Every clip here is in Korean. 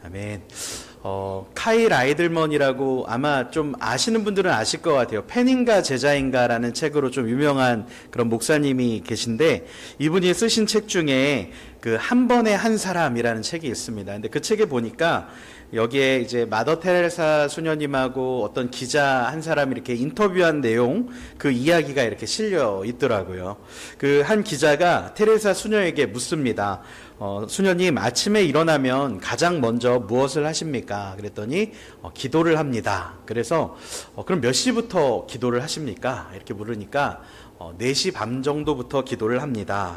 아멘. 카일 아이들먼이라고 아마 좀 아시는 분들은 아실 것 같아요. 팬인가 제자인가라는 책으로 좀 유명한 그런 목사님이 계신데, 이분이 쓰신 책 중에 그 한 번에 한 사람이라는 책이 있습니다. 근데 그 책에 보니까 여기에 이제 마더 테레사 수녀님하고 어떤 기자 한 사람이 이렇게 인터뷰한 내용, 그 이야기가 이렇게 실려 있더라고요. 그 한 기자가 테레사 수녀에게 묻습니다. 수녀님, 아침에 일어나면 가장 먼저 무엇을 하십니까? 그랬더니 기도를 합니다. 그래서 그럼 몇 시부터 기도를 하십니까? 이렇게 물으니까 4시 반 정도부터 기도를 합니다.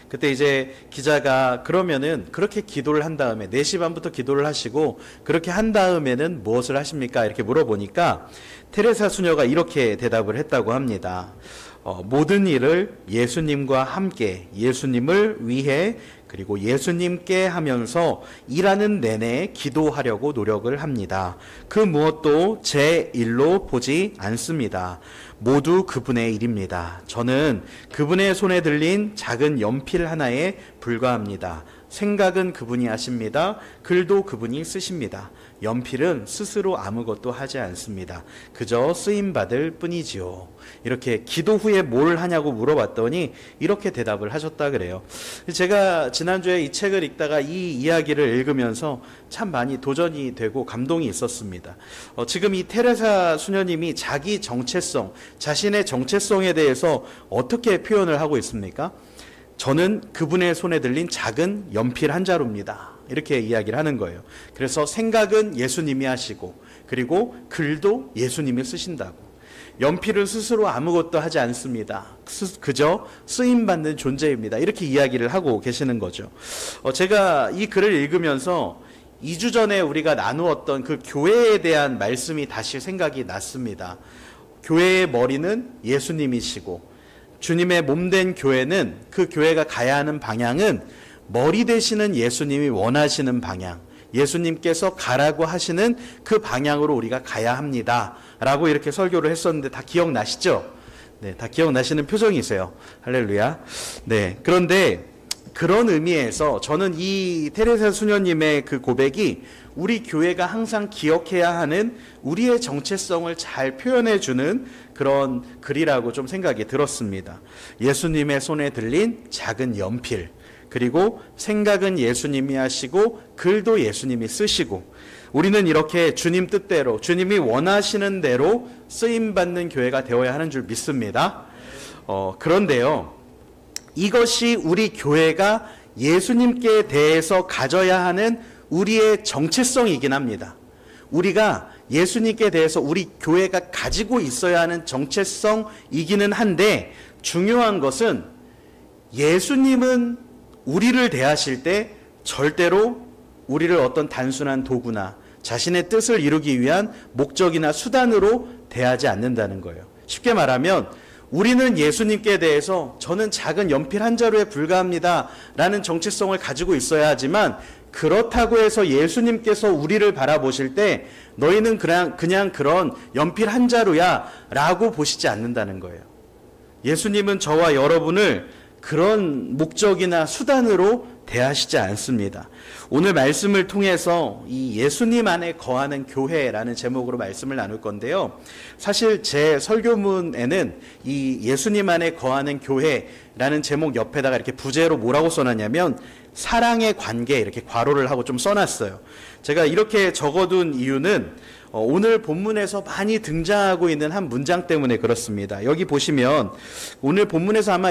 그때 이제 기자가 그러면은 그렇게 기도를 한 다음에 4시 반부터 기도를 하시고 그렇게 한 다음에는 무엇을 하십니까? 이렇게 물어보니까 테레사 수녀가 이렇게 대답을 했다고 합니다. 모든 일을 예수님과 함께, 예수님을 위해, 그리고 예수님께 하면서 일하는 내내 기도하려고 노력을 합니다. 그 무엇도 제 일로 보지 않습니다. 모두 그분의 일입니다. 저는 그분의 손에 들린 작은 연필 하나에 불과합니다. 생각은 그분이 하십니다. 글도 그분이 쓰십니다. 연필은 스스로 아무것도 하지 않습니다. 그저 쓰임받을 뿐이지요. 이렇게 기도 후에 뭘 하냐고 물어봤더니 이렇게 대답을 하셨다 그래요. 제가 지난주에 이 책을 읽다가 이 이야기를 읽으면서 참 많이 도전이 되고 감동이 있었습니다. 지금 이 테레사 수녀님이 자기 정체성, 자신의 정체성에 대해서 어떻게 표현을 하고 있습니까? 저는 그분의 손에 들린 작은 연필 한 자루입니다. 이렇게 이야기를 하는 거예요. 그래서 생각은 예수님이 하시고, 그리고 글도 예수님이 쓰신다고. 연필은 스스로 아무것도 하지 않습니다. 그저 쓰임받는 존재입니다. 이렇게 이야기를 하고 계시는 거죠. 제가 이 글을 읽으면서 2주 전에 우리가 나누었던 그 교회에 대한 말씀이 다시 생각이 났습니다. 교회의 머리는 예수님이시고, 주님의 몸된 교회는, 그 교회가 가야 하는 방향은 머리 되시는 예수님이 원하시는 방향, 예수님께서 가라고 하시는 그 방향으로 우리가 가야 합니다 라고 이렇게 설교를 했었는데 다 기억나시죠? 네, 다 기억나시는 표정이세요. 할렐루야. 네, 그런데 그런 의미에서 저는 이 테레사 수녀님의 그 고백이 우리 교회가 항상 기억해야 하는 우리의 정체성을 잘 표현해주는 그런 글이라고 좀 생각이 들었습니다. 예수님의 손에 들린 작은 연필, 그리고 생각은 예수님이 하시고 글도 예수님이 쓰시고, 우리는 이렇게 주님 뜻대로, 주님이 원하시는 대로 쓰임받는 교회가 되어야 하는 줄 믿습니다. 그런데요, 이것이 우리 교회가 예수님께 대해서 가져야 하는 우리의 정체성이긴 합니다. 우리가 예수님께 대해서 우리 교회가 가지고 있어야 하는 정체성이기는 한데, 중요한 것은 예수님은 우리를 대하실 때 절대로 우리를 어떤 단순한 도구나 자신의 뜻을 이루기 위한 목적이나 수단으로 대하지 않는다는 거예요. 쉽게 말하면 우리는 예수님께 대해서 저는 작은 연필 한 자루에 불과합니다 라는 정체성을 가지고 있어야 하지만, 그렇다고 해서 예수님께서 우리를 바라보실 때 너희는 그냥 그런 연필 한 자루야 라고 보시지 않는다는 거예요. 예수님은 저와 여러분을 그런 목적이나 수단으로 대하시지 않습니다. 오늘 말씀을 통해서 이 예수님 안에 거하는 교회라는 제목으로 말씀을 나눌 건데요. 사실 제 설교문에는 이 예수님 안에 거하는 교회라는 제목 옆에다가 이렇게 부제로 뭐라고 써놨냐면 사랑의 관계, 이렇게 괄호를 하고 좀 써놨어요. 제가 이렇게 적어둔 이유는 오늘 본문에서 많이 등장하고 있는 한 문장 때문에 그렇습니다. 여기 보시면 오늘 본문에서 아마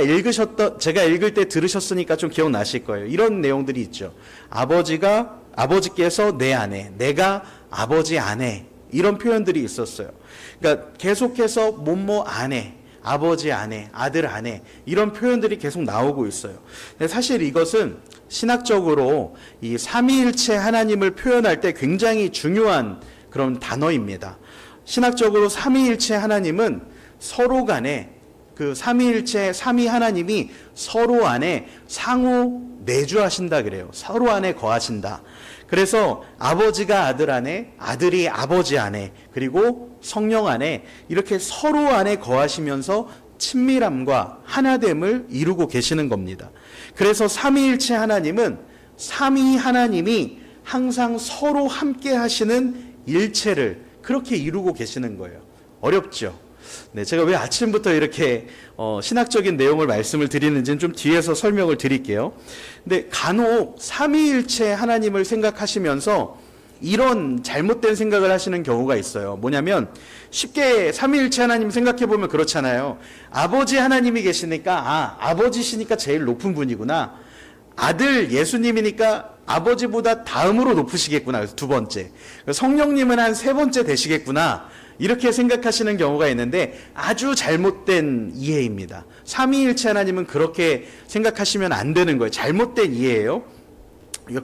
제가 읽을 때 들으셨으니까 좀 기억나실 거예요. 이런 내용들이 있죠. 아버지께서 내 안에, 내가 아버지 안에, 이런 표현들이 있었어요. 그러니까 계속해서 뭐뭐 안에, 아버지 안에, 아들 안에, 이런 표현들이 계속 나오고 있어요. 근데 사실 이것은 신학적으로 이 삼위일체 하나님을 표현할 때 굉장히 중요한 그런 단어입니다. 신학적으로 삼위일체 하나님은 서로 간에, 그 삼위일체, 삼위 하나님이 서로 안에 상호 내주하신다 그래요. 서로 안에 거하신다. 그래서 아버지가 아들 안에, 아들이 아버지 안에, 그리고 성령 안에, 이렇게 서로 안에 거하시면서 친밀함과 하나됨을 이루고 계시는 겁니다. 그래서 삼위일체 하나님은 삼위 하나님이 항상 서로 함께 하시는 일체를 그렇게 이루고 계시는 거예요. 어렵죠? 네, 제가 왜 아침부터 이렇게 신학적인 내용을 말씀을 드리는지는 좀 뒤에서 설명을 드릴게요. 근데 간혹 삼위일체 하나님을 생각하시면서 이런 잘못된 생각을 하시는 경우가 있어요. 뭐냐면 쉽게 삼위일체 하나님 생각해보면 그렇잖아요. 아버지 하나님이 계시니까 아버지시니까 제일 높은 분이구나. 아들 예수님이니까 아버지보다 다음으로 높으시겠구나. 그래서 두 번째. 성령님은 한 세 번째 되시겠구나. 이렇게 생각하시는 경우가 있는데 아주 잘못된 이해입니다. 삼위일체 하나님은 그렇게 생각하시면 안 되는 거예요. 잘못된 이해예요.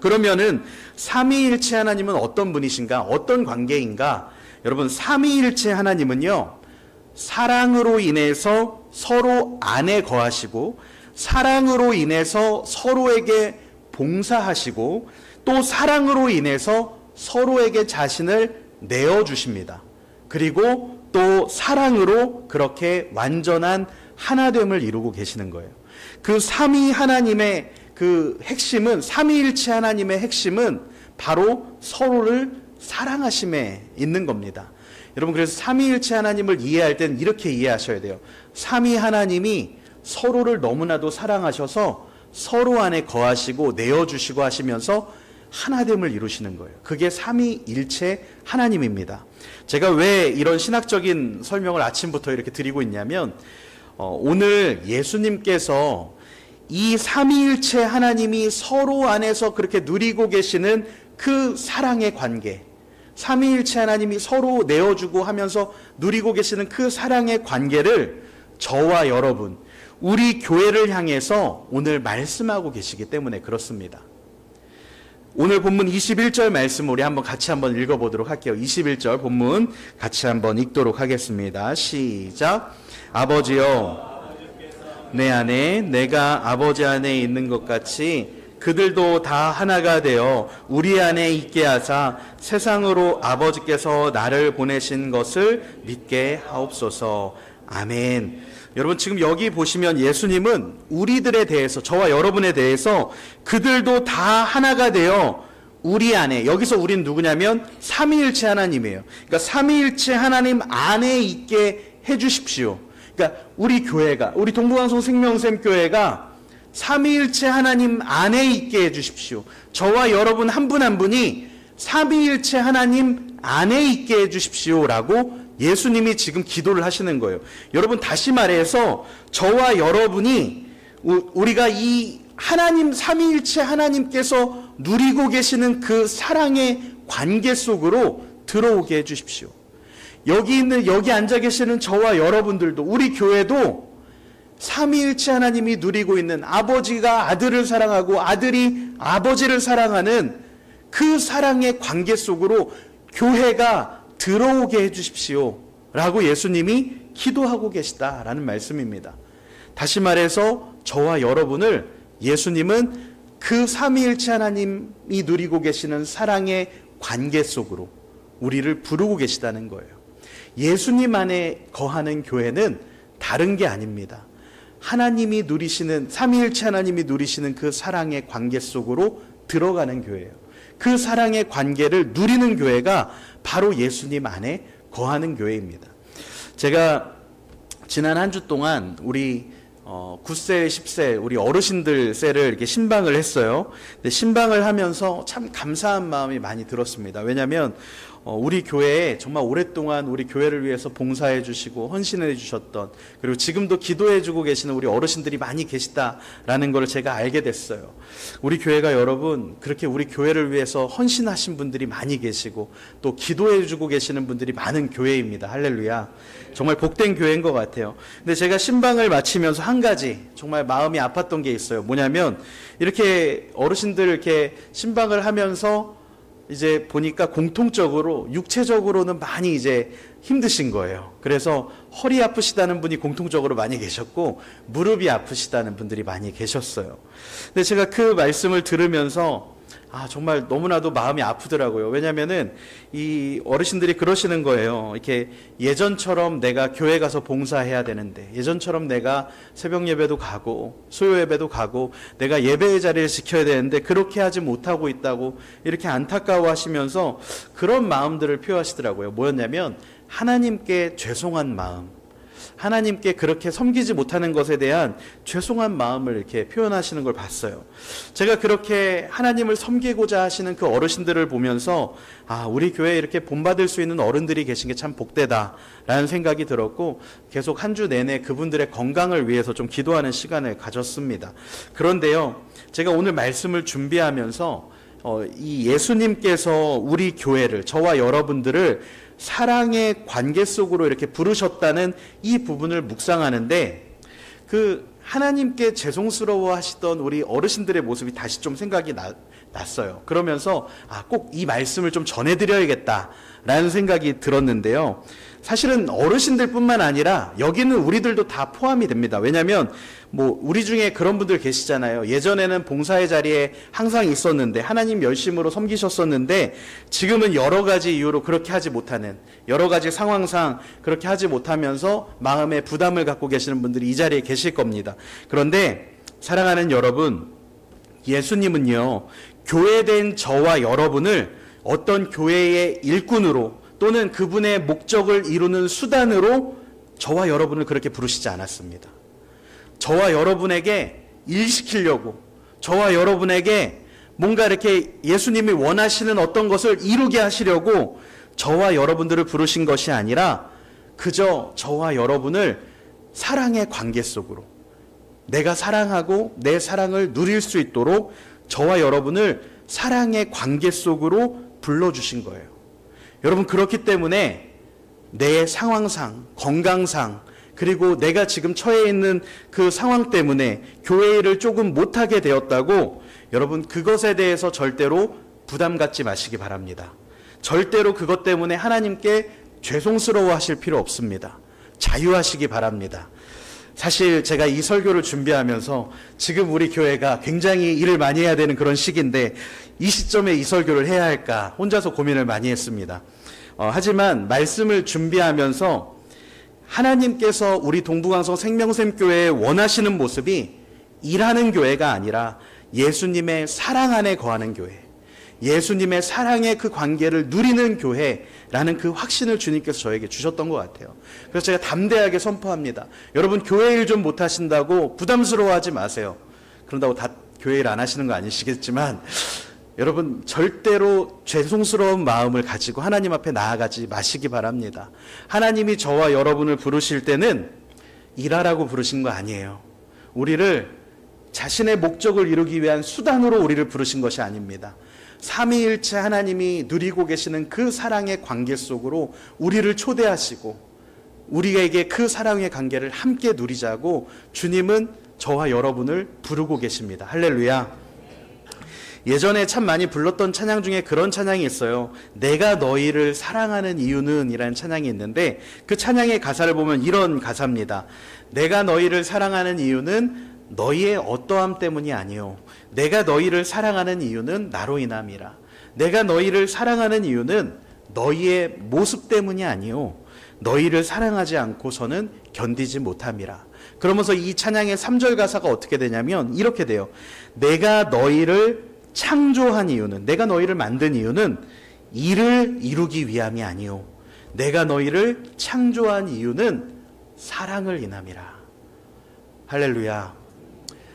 그러면은 삼위일체 하나님은 어떤 분이신가? 어떤 관계인가? 여러분, 삼위일체 하나님은요, 사랑으로 인해서 서로 안에 거하시고, 사랑으로 인해서 서로에게 봉사하시고, 또 사랑으로 인해서 서로에게 자신을 내어주십니다. 그리고 또 사랑으로 그렇게 완전한 하나됨을 이루고 계시는 거예요. 그 삼위 하나님의 그 핵심은, 삼위일체 하나님의 핵심은 바로 서로를 사랑하심에 있는 겁니다. 여러분, 그래서 삼위일체 하나님을 이해할 때는 이렇게 이해하셔야 돼요. 삼위 하나님이 서로를 너무나도 사랑하셔서 서로 안에 거하시고 내어주시고 하시면서 하나됨을 이루시는 거예요. 그게 삼위일체 하나님입니다. 제가 왜 이런 신학적인 설명을 아침부터 이렇게 드리고 있냐면, 오늘 예수님께서 이 삼위일체 하나님이 서로 안에서 그렇게 누리고 계시는 그 사랑의 관계, 삼위일체 하나님이 서로 내어주고 하면서 누리고 계시는 그 사랑의 관계를 저와 여러분, 우리 교회를 향해서 오늘 말씀하고 계시기 때문에 그렇습니다. 오늘 본문 21절 말씀 우리 같이 한번 읽어보도록 할게요. 21절 본문 같이 한번 읽도록 하겠습니다. 시작. 아버지여, 내 안에 내가 아버지 안에 있는 것 같이 그들도 다 하나가 되어 우리 안에 있게 하사 세상으로 아버지께서 나를 보내신 것을 믿게 하옵소서. 아멘. 여러분, 지금 여기 보시면 예수님은 우리들에 대해서, 저와 여러분에 대해서 그들도 다 하나가 되어 우리 안에, 여기서 우린 누구냐면 삼위일체 하나님이에요. 그러니까 삼위일체 하나님 안에 있게 해주십시오. 그러니까 우리 교회가, 우리 동부방송 생명샘 교회가 삼위일체 하나님 안에 있게 해주십시오. 저와 여러분 한 분 한 분이 삼위일체 하나님 안에 있게 해주십시오라고 예수님이 지금 기도를 하시는 거예요. 여러분, 다시 말해서 저와 여러분이 우리가 이 하나님, 삼위일체 하나님께서 누리고 계시는 그 사랑의 관계 속으로 들어오게 해주십시오. 여기 앉아 계시는 저와 여러분들도, 우리 교회도 삼위일체 하나님이 누리고 있는, 아버지가 아들을 사랑하고 아들이 아버지를 사랑하는 그 사랑의 관계 속으로 교회가 들어오게 해주십시오 라고 예수님이 기도하고 계시다라는 말씀입니다. 다시 말해서 저와 여러분을 예수님은 그 삼위일체 하나님이 누리고 계시는 사랑의 관계 속으로 우리를 부르고 계시다는 거예요. 예수님 안에 거하는 교회는 다른 게 아닙니다. 하나님이 누리시는, 삼위일체 하나님이 누리시는 그 사랑의 관계 속으로 들어가는 교회예요. 그 사랑의 관계를 누리는 교회가 바로 예수님 안에 거하는 교회입니다. 제가 지난 한 주 동안 우리 9세, 10세 우리 어르신들 세를 이렇게 신방을 했어요. 근데 신방을 하면서 참 감사한 마음이 많이 들었습니다. 왜냐하면 우리 교회에 정말 오랫동안 우리 교회를 위해서 봉사해 주시고 헌신해 주셨던, 그리고 지금도 기도해 주고 계시는 우리 어르신들이 많이 계시다라는 걸 제가 알게 됐어요. 우리 교회가 여러분, 그렇게 우리 교회를 위해서 헌신하신 분들이 많이 계시고 또 기도해 주고 계시는 분들이 많은 교회입니다. 할렐루야. 정말 복된 교회인 것 같아요. 근데 제가 신방을 마치면서 한 가지 정말 마음이 아팠던 게 있어요. 뭐냐면, 이렇게 어르신들 이렇게 신방을 하면서 이제 보니까 공통적으로 육체적으로는 많이 이제 힘드신 거예요. 그래서 허리 아프시다는 분이 공통적으로 많이 계셨고 무릎이 아프시다는 분들이 많이 계셨어요. 근데 제가 그 말씀을 들으면서 정말 너무나도 마음이 아프더라고요. 왜냐면은 이 어르신들이 그러시는 거예요. 이렇게 예전처럼 내가 교회 가서 봉사해야 되는데, 예전처럼 내가 새벽 예배도 가고 수요 예배도 가고 내가 예배의 자리를 지켜야 되는데 그렇게 하지 못하고 있다고 이렇게 안타까워 하시면서 그런 마음들을 표하시더라고요. 뭐였냐면 하나님께 죄송한 마음, 하나님께 그렇게 섬기지 못하는 것에 대한 죄송한 마음을 이렇게 표현하시는 걸 봤어요. 제가 그렇게 하나님을 섬기고자 하시는 그 어르신들을 보면서 우리 교회에 이렇게 본받을 수 있는 어른들이 계신 게 참 복되다라는 생각이 들었고, 계속 한 주 내내 그분들의 건강을 위해서 좀 기도하는 시간을 가졌습니다. 그런데요, 제가 오늘 말씀을 준비하면서 이 예수님께서 우리 교회를, 저와 여러분들을 사랑의 관계 속으로 이렇게 부르셨다는 이 부분을 묵상하는데, 그 하나님께 죄송스러워 하시던 우리 어르신들의 모습이 다시 좀 생각이 났어요. 그러면서 꼭 이 말씀을 좀 전해드려야겠다라는 생각이 들었는데요. 사실은 어르신들 뿐만 아니라 여기는 우리들도 다 포함이 됩니다. 왜냐하면 우리 중에 그런 분들 계시잖아요. 예전에는 봉사의 자리에 항상 있었는데, 하나님 열심으로 섬기셨었는데 지금은 여러 가지 이유로 그렇게 하지 못하는, 여러 가지 상황상 그렇게 하지 못하면서 마음에 부담을 갖고 계시는 분들이 이 자리에 계실 겁니다. 그런데 사랑하는 여러분, 예수님은요, 교회된 저와 여러분을 어떤 교회의 일꾼으로 또는 그분의 목적을 이루는 수단으로 저와 여러분을 그렇게 부르시지 않았습니다. 저와 여러분에게 일시키려고, 저와 여러분에게 뭔가 이렇게 예수님이 원하시는 어떤 것을 이루게 하시려고 저와 여러분들을 부르신 것이 아니라 그저 저와 여러분을 사랑의 관계 속으로, 내가 사랑하고 내 사랑을 누릴 수 있도록 저와 여러분을 사랑의 관계 속으로 불러주신 거예요. 여러분, 그렇기 때문에 내 상황상, 건강상, 그리고 내가 지금 처해 있는 그 상황 때문에 교회 일을 조금 못하게 되었다고, 여러분 그것에 대해서 절대로 부담 갖지 마시기 바랍니다. 절대로 그것 때문에 하나님께 죄송스러워 하실 필요 없습니다. 자유하시기 바랍니다. 사실 제가 이 설교를 준비하면서 지금 우리 교회가 굉장히 일을 많이 해야 되는 그런 시기인데 이 시점에 이 설교를 해야 할까 혼자서 고민을 많이 했습니다. 하지만 말씀을 준비하면서 하나님께서 우리 동부강성 생명샘교회에 원하시는 모습이 일하는 교회가 아니라 예수님의 사랑 안에 거하는 교회, 예수님의 사랑의 그 관계를 누리는 교회라는 그 확신을 주님께서 저에게 주셨던 것 같아요. 그래서 제가 담대하게 선포합니다. 여러분, 교회 일 좀 못하신다고 부담스러워하지 마세요. 그런다고 다 교회 일 안 하시는 거 아니시겠지만 여러분, 절대로 죄송스러운 마음을 가지고 하나님 앞에 나아가지 마시기 바랍니다. 하나님이 저와 여러분을 부르실 때는 일하라고 부르신 거 아니에요. 우리를 자신의 목적을 이루기 위한 수단으로 우리를 부르신 것이 아닙니다. 삼위일체 하나님이 누리고 계시는 그 사랑의 관계 속으로 우리를 초대하시고 우리에게 그 사랑의 관계를 함께 누리자고 주님은 저와 여러분을 부르고 계십니다. 할렐루야. 예전에 참 많이 불렀던 찬양 중에 그런 찬양이 있어요. 내가 너희를 사랑하는 이유는 이라는 찬양이 있는데 그 찬양의 가사를 보면 이런 가사입니다. 내가 너희를 사랑하는 이유는 너희의 어떠함 때문이 아니요, 내가 너희를 사랑하는 이유는 나로 인함이라. 내가 너희를 사랑하는 이유는 너희의 모습 때문이 아니요, 너희를 사랑하지 않고서는 견디지 못함이라. 그러면서 이 찬양의 3절 가사가 어떻게 되냐면 이렇게 돼요. 내가 너희를 창조한 이유는, 내가 너희를 만든 이유는 이를 이루기 위함이 아니요, 내가 너희를 창조한 이유는 사랑을 인함이라. 할렐루야.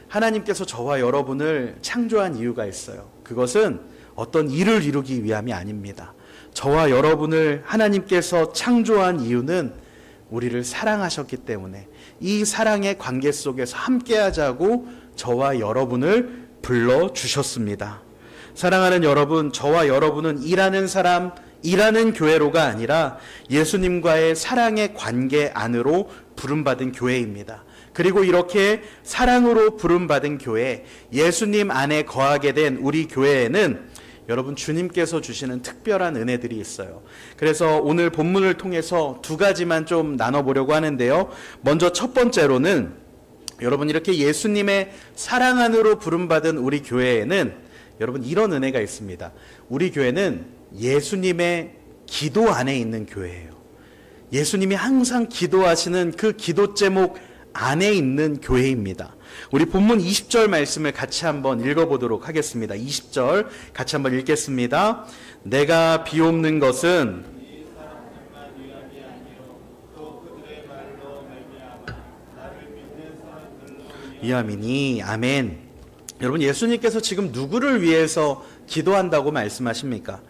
하나님께서 저와 여러분을 창조한 이유가 있어요. 그것은 어떤 일을 이루기 위함이 아닙니다. 저와 여러분을 하나님께서 창조한 이유는 우리를 사랑하셨기 때문에 이 사랑의 관계 속에서 함께하자고 저와 여러분을 불러주셨습니다. 사랑하는 여러분, 저와 여러분은 일하는 사람, 일하는 교회로가 아니라 예수님과의 사랑의 관계 안으로 부름받은 교회입니다. 그리고 이렇게 사랑으로 부름받은 교회, 예수님 안에 거하게 된 우리 교회에는 여러분 주님께서 주시는 특별한 은혜들이 있어요. 그래서 오늘 본문을 통해서 두 가지만 좀 나눠보려고 하는데요. 먼저 첫 번째로는 여러분 이렇게 예수님의 사랑 안으로 부름받은 우리 교회에는 여러분, 이런 은혜가 있습니다. 우리 교회는 예수님의 기도 안에 있는 교회예요. 예수님이 항상 기도하시는 그 기도 제목 안에 있는 교회입니다. 우리 본문 20절 말씀을 같이 한번 읽어보도록 하겠습니다. 20절 같이 한번 읽겠습니다. 내가 비옵는 것은 위함이니. 아멘. 여러분, 예수님께서 지금 누구를 위해서 기도한다고 말씀하십니까?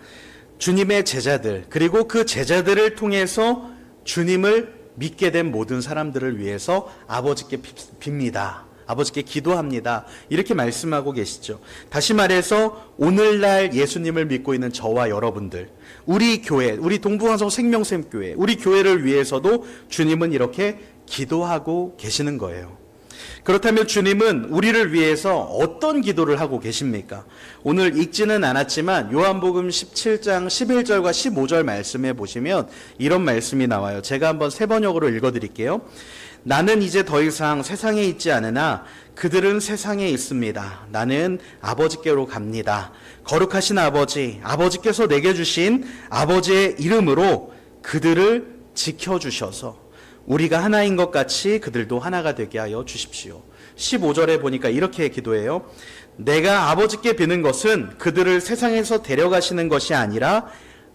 주님의 제자들, 그리고 그 제자들을 통해서 주님을 믿게 된 모든 사람들을 위해서 아버지께 빕니다. 아버지께 기도합니다. 이렇게 말씀하고 계시죠. 다시 말해서 오늘날 예수님을 믿고 있는 저와 여러분들, 우리 교회, 우리 동부강성 생명샘교회, 우리 교회를 위해서도 주님은 이렇게 기도하고 계시는 거예요. 그렇다면 주님은 우리를 위해서 어떤 기도를 하고 계십니까? 오늘 읽지는 않았지만 요한복음 17장 11절과 15절 말씀에 보시면 이런 말씀이 나와요. 제가 한번 세 번역으로 읽어드릴게요. 나는 이제 더 이상 세상에 있지 않으나 그들은 세상에 있습니다. 나는 아버지께로 갑니다. 거룩하신 아버지, 아버지께서 내게 주신 아버지의 이름으로 그들을 지켜주셔서 우리가 하나인 것 같이 그들도 하나가 되게 하여 주십시오. 15절에 보니까 이렇게 기도해요. 내가 아버지께 비는 것은 그들을 세상에서 데려가시는 것이 아니라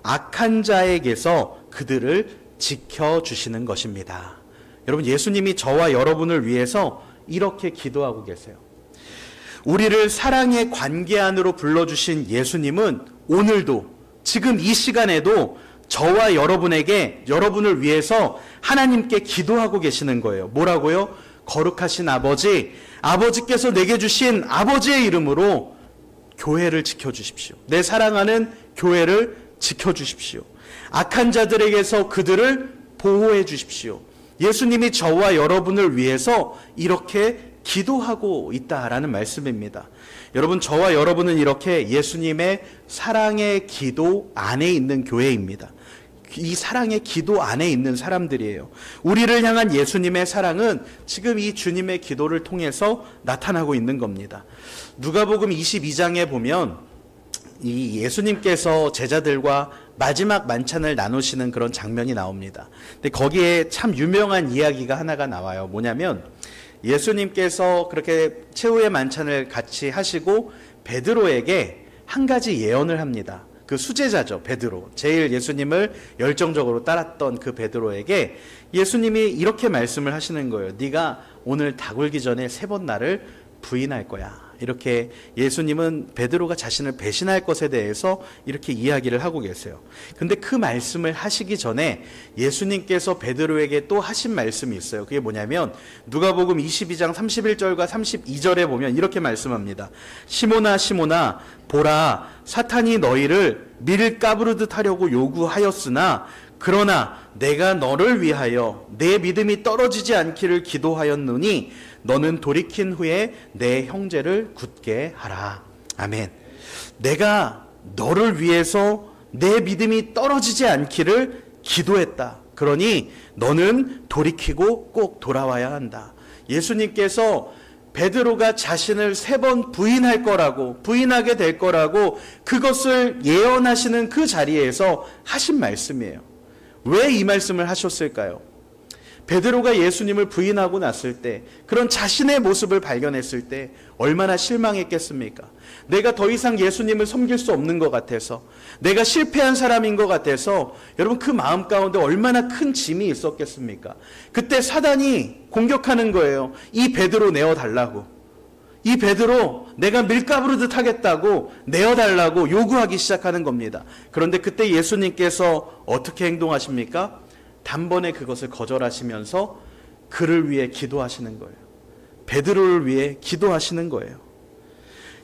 악한 자에게서 그들을 지켜주시는 것입니다. 여러분, 예수님이 저와 여러분을 위해서 이렇게 기도하고 계세요. 우리를 사랑의 관계 안으로 불러주신 예수님은 오늘도, 지금 이 시간에도 저와 여러분에게, 여러분을 위해서 하나님께 기도하고 계시는 거예요. 뭐라고요? 거룩하신 아버지, 아버지께서 내게 주신 아버지의 이름으로 교회를 지켜주십시오. 내 사랑하는 교회를 지켜주십시오. 악한 자들에게서 그들을 보호해 주십시오. 예수님이 저와 여러분을 위해서 이렇게 기도하고 있다라는 말씀입니다. 여러분, 저와 여러분은 이렇게 예수님의 사랑의 기도 안에 있는 교회입니다. 이 사랑의 기도 안에 있는 사람들이에요. 우리를 향한 예수님의 사랑은 지금 이 주님의 기도를 통해서 나타나고 있는 겁니다. 누가복음 22장에 보면 이 예수님께서 제자들과 마지막 만찬을 나누시는 그런 장면이 나옵니다. 근데 거기에 참 유명한 이야기가 하나가 나와요. 뭐냐면 예수님께서 그렇게 최후의 만찬을 같이 하시고 베드로에게 한 가지 예언을 합니다. 그 수제자죠, 베드로. 제일 예수님을 열정적으로 따랐던 그 베드로에게 예수님이 이렇게 말씀을 하시는 거예요. 네가 오늘 다 굴기 전에 3번 나를 부인할 거야. 이렇게 예수님은 베드로가 자신을 배신할 것에 대해서 이렇게 이야기를 하고 계세요. 근데 그 말씀을 하시기 전에 예수님께서 베드로에게 또 하신 말씀이 있어요. 그게 뭐냐면 누가복음 22장 31절과 32절에 보면 이렇게 말씀합니다. 시몬아 시몬아 보라, 사탄이 너희를 밀 까부르듯 하려고 요구하였으나 그러나 내가 너를 위하여 내 믿음이 떨어지지 않기를 기도하였노니 너는 돌이킨 후에 내 형제를 굳게 하라. 아멘. 내가 너를 위해서 내 믿음이 떨어지지 않기를 기도했다. 그러니 너는 돌이키고 꼭 돌아와야 한다. 예수님께서 베드로가 자신을 3번 부인할 거라고, 부인하게 될 거라고 그것을 예언하시는 그 자리에서 하신 말씀이에요. 왜 이 말씀을 하셨을까요? 베드로가 예수님을 부인하고 났을 때, 그런 자신의 모습을 발견했을 때 얼마나 실망했겠습니까? 내가 더 이상 예수님을 섬길 수 없는 것 같아서, 내가 실패한 사람인 것 같아서 여러분 그 마음 가운데 얼마나 큰 짐이 있었겠습니까? 그때 사단이 공격하는 거예요. 이 베드로 내어달라고. 이 베드로 내가 밀가부르듯 하겠다고 내어달라고 요구하기 시작하는 겁니다. 그런데 그때 예수님께서 어떻게 행동하십니까? 단번에 그것을 거절하시면서 그를 위해 기도하시는 거예요. 베드로를 위해 기도하시는 거예요.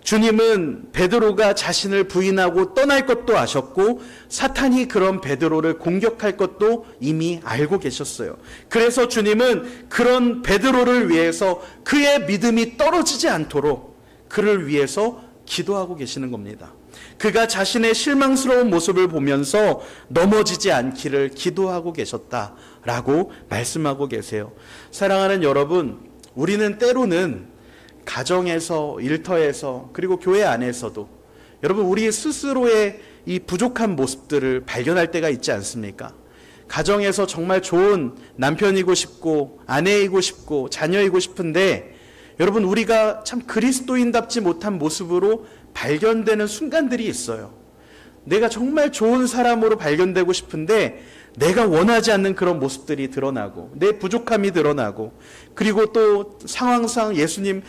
주님은 베드로가 자신을 부인하고 떠날 것도 아셨고 사탄이 그런 베드로를 공격할 것도 이미 알고 계셨어요. 그래서 주님은 그런 베드로를 위해서 그의 믿음이 떨어지지 않도록 그를 위해서 기도하고 계시는 겁니다. 그가 자신의 실망스러운 모습을 보면서 넘어지지 않기를 기도하고 계셨다라고 말씀하고 계세요. 사랑하는 여러분, 우리는 때로는 가정에서, 일터에서, 그리고 교회 안에서도 여러분, 우리 스스로의 이 부족한 모습들을 발견할 때가 있지 않습니까? 가정에서 정말 좋은 남편이고 싶고 아내이고 싶고 자녀이고 싶은데 여러분, 우리가 참 그리스도인답지 못한 모습으로 발견되는 순간들이 있어요. 내가 정말 좋은 사람으로 발견되고 싶은데 내가 원하지 않는 그런 모습들이 드러나고 내 부족함이 드러나고, 그리고 또 상황상 예수님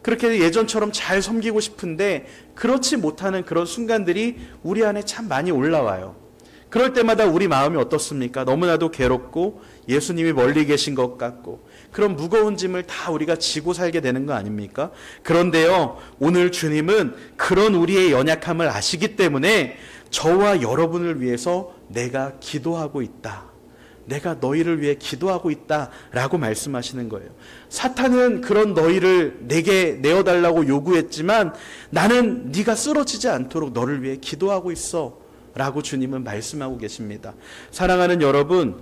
그렇게 예전처럼 잘 섬기고 싶은데 그렇지 못하는 그런 순간들이 우리 안에 참 많이 올라와요. 그럴 때마다 우리 마음이 어떻습니까? 너무나도 괴롭고 예수님이 멀리 계신 것 같고 그런 무거운 짐을 다 우리가 지고 살게 되는 거 아닙니까? 그런데요, 오늘 주님은 그런 우리의 연약함을 아시기 때문에 저와 여러분을 위해서 내가 기도하고 있다, 내가 너희를 위해 기도하고 있다 라고 말씀하시는 거예요. 사탄은 그런 너희를 내게 내어달라고 요구했지만 나는 네가 쓰러지지 않도록 너를 위해 기도하고 있어 라고 주님은 말씀하고 계십니다. 사랑하는 여러분,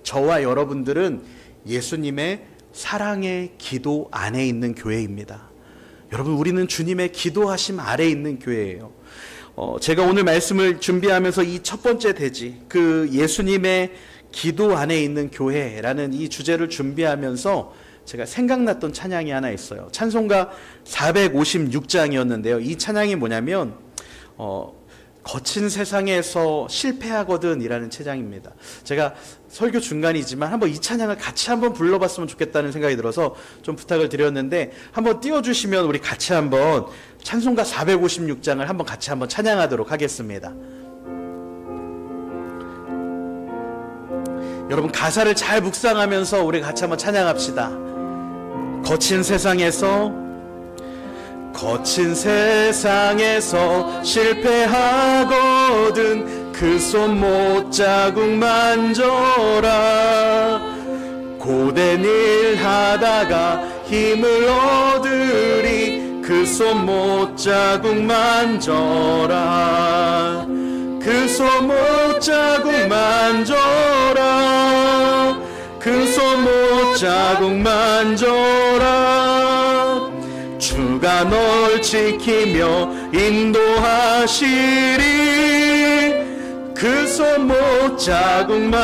저와 여러분들은 예수님의 사랑의 기도 안에 있는 교회입니다. 여러분, 우리는 주님의 기도하심 아래에 있는 교회예요. 제가 오늘 말씀을 준비하면서 이 첫 번째 대지, 그 예수님의 기도 안에 있는 교회라는 이 주제를 준비하면서 제가 생각났던 찬양이 하나 있어요. 찬송가 456장이었는데요. 이 찬양이 뭐냐면 거친 세상에서 실패하거든 이라는 찬양입니다. 제가 설교 중간이지만 한번 이 찬양을 같이 한번 불러봤으면 좋겠다는 생각이 들어서 좀 부탁을 드렸는데, 한번 띄워주시면 우리 같이 한번 찬송가 456장을 한번 같이 한번 찬양하도록 하겠습니다. 여러분, 가사를 잘 묵상하면서 우리 같이 한번 찬양합시다. 거친 세상에서 실패하거든 그 손 못자국 만져라. 고된 일 하다가 힘을 얻으리 그 손 못자국 만져라. 그 손 못자국 만져라. 그 손 못자국 만져라. 주가 널 지키며 인도하시리. 그 손 못자국만.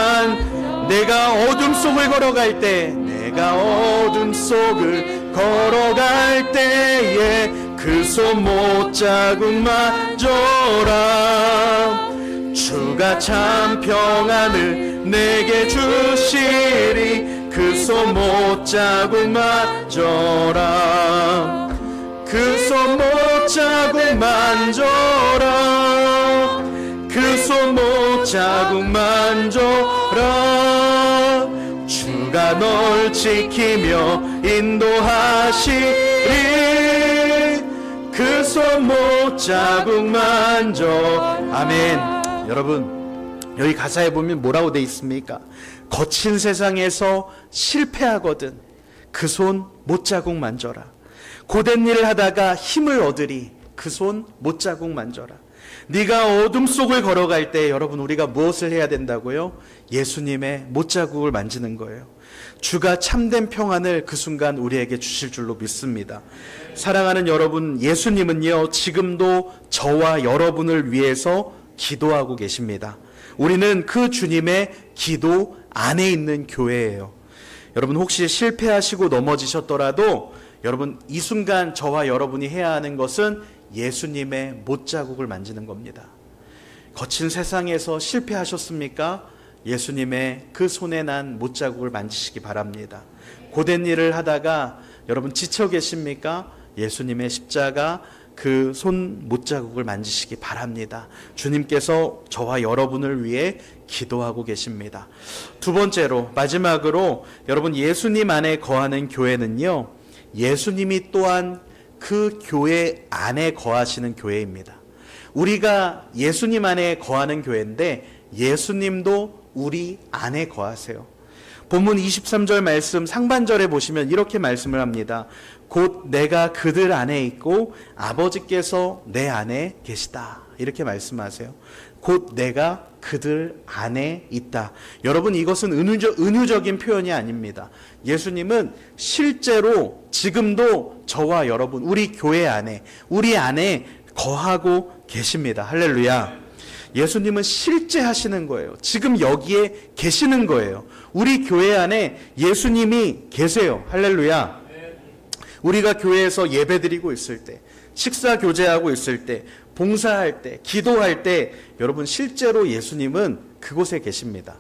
내가 어둠 속을 걸어갈 때, 내가 어둠 속을 걸어갈 때에 그 손 못자국만 줘라. 주가 참 평안을 내게 주시리. 그 손 못자국만 줘라. 그 손 못자국만 줘라. 그 손 못자국만 줘라. 주가 널 지키며 인도하시리. 그 손 못자국만 줘. 아멘. 여러분, 여기 가사에 보면 뭐라고 돼 있습니까? 거친 세상에서 실패하거든 그 손 못자국 만져라. 고된 일을 하다가 힘을 얻으리. 그 손 못자국 만져라. 네가 어둠 속을 걸어갈 때, 여러분, 우리가 무엇을 해야 된다고요? 예수님의 못자국을 만지는 거예요. 주가 참된 평안을 그 순간 우리에게 주실 줄로 믿습니다. 사랑하는 여러분, 예수님은요 지금도 저와 여러분을 위해서 기도하고 계십니다. 우리는 그 주님의 기도 안에 있는 교회예요. 여러분, 혹시 실패하시고 넘어지셨더라도 여러분, 이 순간 저와 여러분이 해야 하는 것은 예수님의 못자국을 만지는 겁니다. 거친 세상에서 실패하셨습니까? 예수님의 그 손에 난 못자국을 만지시기 바랍니다. 고된 일을 하다가 여러분 지쳐 계십니까? 예수님의 십자가 그 손 못자국을 만지시기 바랍니다. 주님께서 저와 여러분을 위해 기도하고 계십니다. 두 번째로, 마지막으로, 여러분, 예수님 안에 거하는 교회는요, 예수님이 또한 그 교회 안에 거하시는 교회입니다. 우리가 예수님 안에 거하는 교회인데 예수님도 우리 안에 거하세요. 본문 23절 말씀 상반절에 보시면 이렇게 말씀을 합니다. 곧 내가 그들 안에 있고 아버지께서 내 안에 계시다. 이렇게 말씀하세요. 곧 내가 그들 안에 있다. 여러분, 이것은 은유적인 표현이 아닙니다. 예수님은 실제로 지금도 저와 여러분, 우리 교회 안에, 우리 안에 거하고 계십니다. 할렐루야. 예수님은 실제 하시는 거예요. 지금 여기에 계시는 거예요. 우리 교회 안에 예수님이 계세요. 할렐루야. 우리가 교회에서 예배드리고 있을 때, 식사 교제하고 있을 때, 봉사할 때, 기도할 때 여러분 실제로 예수님은 그곳에 계십니다.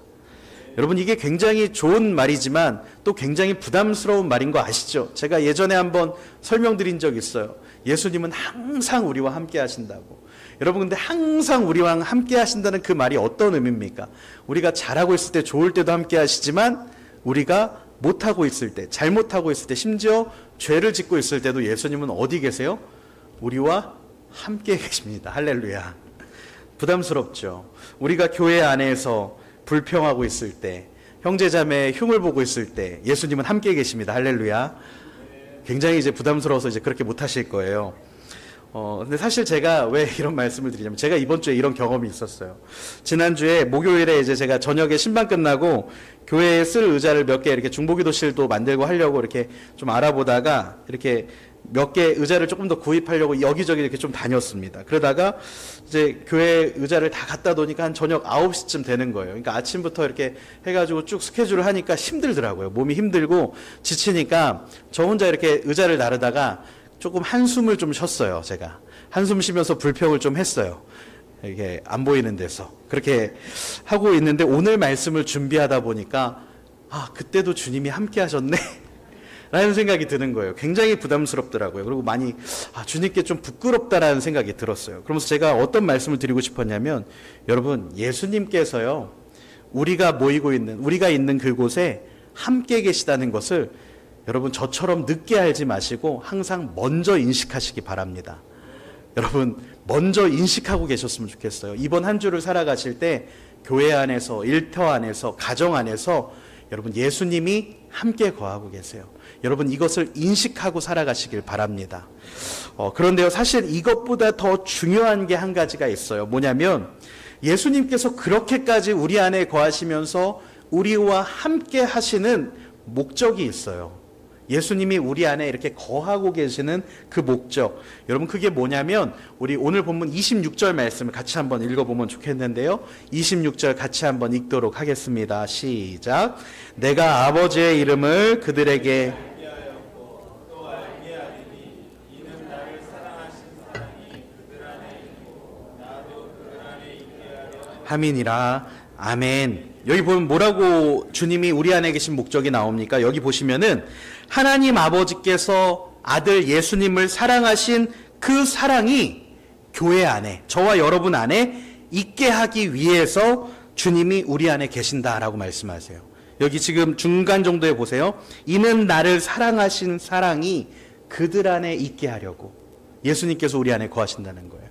여러분 이게 굉장히 좋은 말이지만 또 굉장히 부담스러운 말인 거 아시죠? 제가 예전에 한번 설명드린 적 있어요. 예수님은 항상 우리와 함께 하신다고. 여러분 근데 항상 우리와 함께 하신다는 그 말이 어떤 의미입니까? 우리가 잘하고 있을 때 좋을 때도 함께 하시지만 우리가 못하고 있을 때, 잘못하고 있을 때, 심지어 죄를 짓고 있을 때도 예수님은 어디 계세요? 우리와 함께 계십니다. 할렐루야. 부담스럽죠. 우리가 교회 안에서 불평하고 있을 때, 형제자매의 흉을 보고 있을 때 예수님은 함께 계십니다. 할렐루야. 굉장히 이제 부담스러워서 이제 그렇게 못 하실 거예요. 근데 사실 제가 왜 이런 말씀을 드리냐면 제가 이번 주에 이런 경험이 있었어요. 지난주에 목요일에 이제 제가 저녁에 신방 끝나고 교회에 쓸 의자를 몇 개 이렇게 중보기도실도 만들고 하려고 이렇게 좀 알아보다가 이렇게 몇 개 의자를 조금 더 구입하려고 여기저기 이렇게 좀 다녔습니다. 그러다가 이제 교회 의자를 다 갖다 놓으니까 한 저녁 9시쯤 되는 거예요. 그러니까 아침부터 이렇게 해가지고 쭉 스케줄을 하니까 힘들더라고요. 몸이 힘들고 지치니까 저 혼자 이렇게 의자를 나르다가 조금 한숨을 좀 쉬었어요. 제가 한숨 쉬면서 불평을 좀 했어요. 이게 안 보이는 데서 그렇게 하고 있는데 오늘 말씀을 준비하다 보니까 그때도 주님이 함께 하셨네 라는 생각이 드는 거예요. 굉장히 부담스럽더라고요. 그리고 많이 주님께 좀 부끄럽다라는 생각이 들었어요. 그러면서 제가 어떤 말씀을 드리고 싶었냐면 여러분 예수님께서요 우리가 모이고 있는 우리가 있는 그곳에 함께 계시다는 것을 여러분 저처럼 늦게 알지 마시고 항상 먼저 인식하시기 바랍니다. 여러분 먼저 인식하고 계셨으면 좋겠어요. 이번 한 주를 살아가실 때 교회 안에서 일터 안에서 가정 안에서 여러분 예수님이 함께 거하고 계세요. 여러분 이것을 인식하고 살아가시길 바랍니다. 그런데요 사실 이것보다 더 중요한 게 한 가지가 있어요. 뭐냐면 예수님께서 그렇게까지 우리 안에 거하시면서 우리와 함께 하시는 목적이 있어요. 예수님이 우리 안에 이렇게 거하고 계시는 그 목적. 여러분 그게 뭐냐면 우리 오늘 본문 26절 말씀을 같이 한번 읽어보면 좋겠는데요. 26절 같이 한번 읽도록 하겠습니다. 시작. 내가 아버지의 이름을 그들에게 함이니라. 아멘. 여기 보면 뭐라고 주님이 우리 안에 계신 목적이 나옵니까? 여기 보시면은 하나님 아버지께서 아들 예수님을 사랑하신 그 사랑이 교회 안에 저와 여러분 안에 있게 하기 위해서 주님이 우리 안에 계신다라고 말씀하세요. 여기 지금 중간 정도에 보세요. 이는 나를 사랑하신 사랑이 그들 안에 있게 하려고 예수님께서 우리 안에 거하신다는 거예요.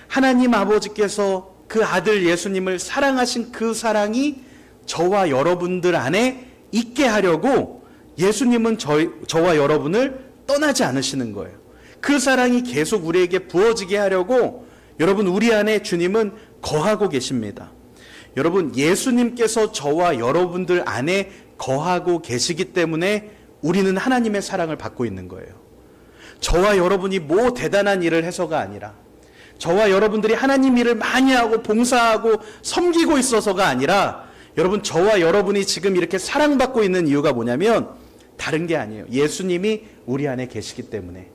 하나님 아버지께서 그 아들 예수님을 사랑하신 그 사랑이 저와 여러분들 안에 있게 하려고 예수님은 저와 여러분을 떠나지 않으시는 거예요. 그 사랑이 계속 우리에게 부어지게 하려고 여러분 우리 안에 주님은 거하고 계십니다. 여러분 예수님께서 저와 여러분들 안에 거하고 계시기 때문에 우리는 하나님의 사랑을 받고 있는 거예요. 저와 여러분이 뭐 대단한 일을 해서가 아니라 저와 여러분들이 하나님 일을 많이 하고 봉사하고 섬기고 있어서가 아니라 여러분 저와 여러분이 지금 이렇게 사랑받고 있는 이유가 뭐냐면 다른 게 아니에요. 예수님이 우리 안에 계시기 때문에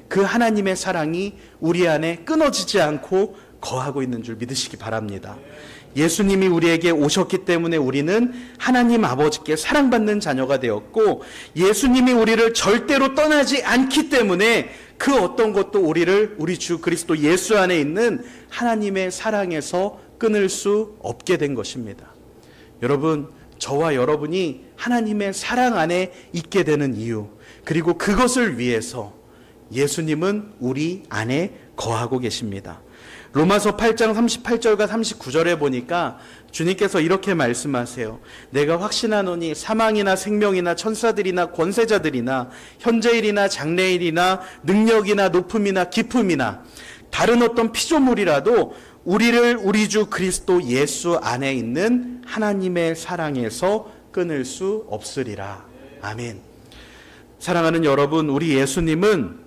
그 하나님의 사랑이 우리 안에 끊어지지 않고 거하고 있는 줄 믿으시기 바랍니다. 예수님이 우리에게 오셨기 때문에 우리는 하나님 아버지께 사랑받는 자녀가 되었고 예수님이 우리를 절대로 떠나지 않기 때문에 그 어떤 것도 우리를 우리 주 그리스도 예수 안에 있는 하나님의 사랑에서 끊을 수 없게 된 것입니다. 여러분 저와 여러분이 하나님의 사랑 안에 있게 되는 이유 그리고 그것을 위해서 예수님은 우리 안에 거하고 계십니다. 로마서 8장 38절과 39절에 보니까 주님께서 이렇게 말씀하세요. 내가 확신하노니 사망이나 생명이나 천사들이나 권세자들이나 현재일이나 장래일이나 능력이나 높음이나 깊음이나 다른 어떤 피조물이라도 우리를 우리 주 그리스도 예수 안에 있는 하나님의 사랑에서 끊을 수 없으리라. 아멘. 사랑하는 여러분, 우리 예수님은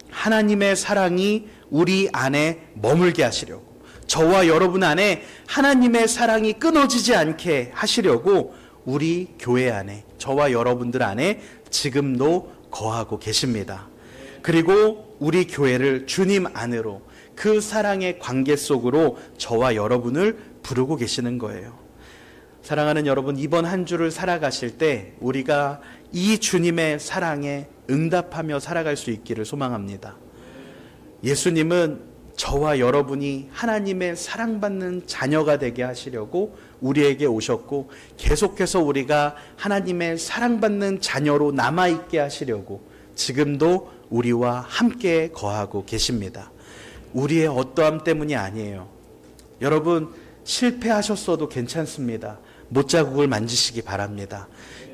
하나님의 사랑이 우리 안에 머물게 하시려고, 저와 여러분 안에 하나님의 사랑이 끊어지지 않게 하시려고 우리 교회 안에, 저와 여러분들 안에 지금도 거하고 계십니다. 그리고 우리 교회를 주님 안으로, 그 사랑의 관계 속으로 저와 여러분을 부르고 계시는 거예요. 사랑하는 여러분, 이번 한 주를 살아가실 때 우리가 이 주님의 사랑에 응답하며 살아갈 수 있기를 소망합니다. 예수님은 저와 여러분이 하나님의 사랑받는 자녀가 되게 하시려고 우리에게 오셨고, 계속해서 우리가 하나님의 사랑받는 자녀로 남아있게 하시려고 지금도 우리와 함께 거하고 계십니다. 우리의 어떠함 때문이 아니에요. 여러분, 실패하셨어도 괜찮습니다. 못자국을 만지시기 바랍니다.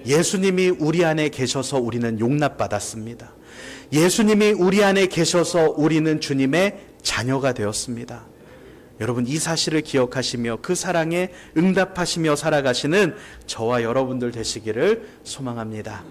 예수님이 우리 안에 계셔서 우리는 용납받았습니다. 예수님이 우리 안에 계셔서 우리는 주님의 자녀가 되었습니다. 여러분, 이 사실을 기억하시며 그 사랑에 응답하시며 살아가시는 저와 여러분들 되시기를 소망합니다.